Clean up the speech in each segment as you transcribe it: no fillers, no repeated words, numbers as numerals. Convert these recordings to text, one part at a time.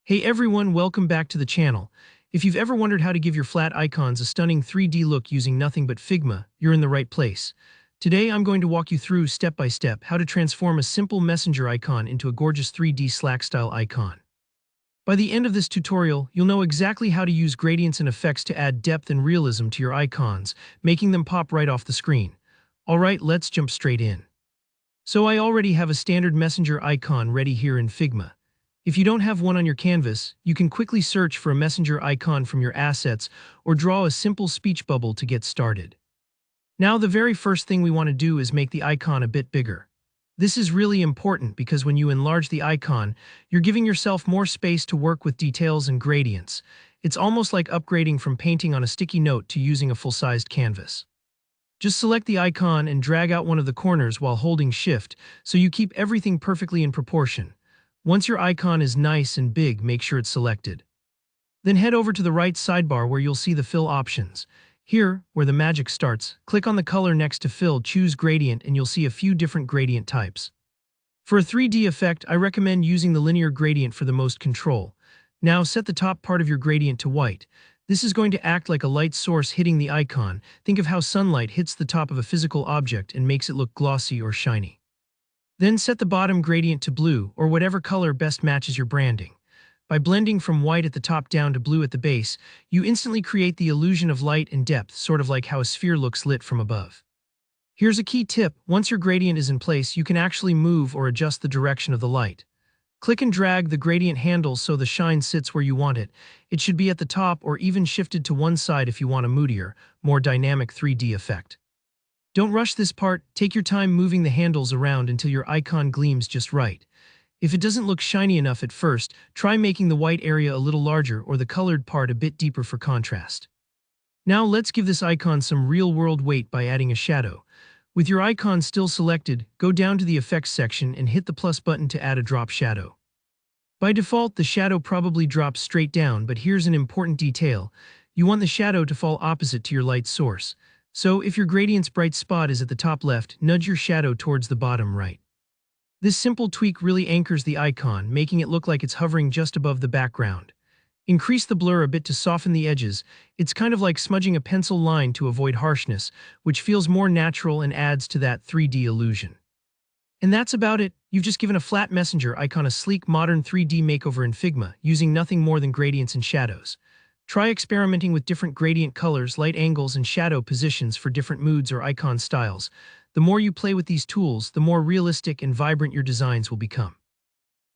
Hey everyone, welcome back to the channel. If you've ever wondered how to give your flat icons a stunning 3D look using nothing but Figma, you're in the right place. Today I'm going to walk you through step by step how to transform a simple messenger icon into a gorgeous 3D Slack-style icon. By the end of this tutorial, you'll know exactly how to use gradients and effects to add depth and realism to your icons, making them pop right off the screen. Alright, let's jump straight in. So I already have a standard messenger icon ready here in Figma. If you don't have one on your canvas, you can quickly search for a messenger icon from your assets or draw a simple speech bubble to get started. Now, the very first thing we want to do is make the icon a bit bigger. This is really important because when you enlarge the icon, you're giving yourself more space to work with details and gradients. It's almost like upgrading from painting on a sticky note to using a full-sized canvas. Just select the icon and drag out one of the corners while holding Shift so you keep everything perfectly in proportion. Once your icon is nice and big, make sure it's selected. Then head over to the right sidebar where you'll see the fill options. Here, where the magic starts, click on the color next to fill, choose gradient, and you'll see a few different gradient types. For a 3D effect, I recommend using the linear gradient for the most control. Now set the top part of your gradient to white. This is going to act like a light source hitting the icon. Think of how sunlight hits the top of a physical object and makes it look glossy or shiny. Then set the bottom gradient to blue, or whatever color best matches your branding. By blending from white at the top down to blue at the base, you instantly create the illusion of light and depth, sort of like how a sphere looks lit from above. Here's a key tip: once your gradient is in place, you can actually move or adjust the direction of the light. Click and drag the gradient handle so the shine sits where you want it. It should be at the top or even shifted to one side if you want a moodier, more dynamic 3D effect. Don't rush this part, take your time moving the handles around until your icon gleams just right. If it doesn't look shiny enough at first, try making the white area a little larger or the colored part a bit deeper for contrast. Now let's give this icon some real-world weight by adding a shadow. With your icon still selected, go down to the Effects section and hit the plus button to add a drop shadow. By default, the shadow probably drops straight down, but here's an important detail. You want the shadow to fall opposite to your light source. So, if your gradient's bright spot is at the top left, nudge your shadow towards the bottom right. This simple tweak really anchors the icon, making it look like it's hovering just above the background. Increase the blur a bit to soften the edges. It's kind of like smudging a pencil line to avoid harshness, which feels more natural and adds to that 3D illusion. And that's about it. You've just given a flat messenger icon a sleek, modern 3D makeover in Figma, using nothing more than gradients and shadows. Try experimenting with different gradient colors, light angles, and shadow positions for different moods or icon styles. The more you play with these tools, the more realistic and vibrant your designs will become.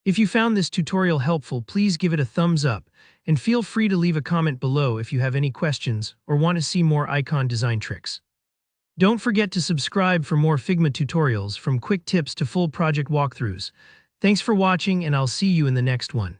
If you found this tutorial helpful, please give it a thumbs up, and feel free to leave a comment below if you have any questions or want to see more icon design tricks. Don't forget to subscribe for more Figma tutorials, from quick tips to full project walkthroughs. Thanks for watching, and I'll see you in the next one.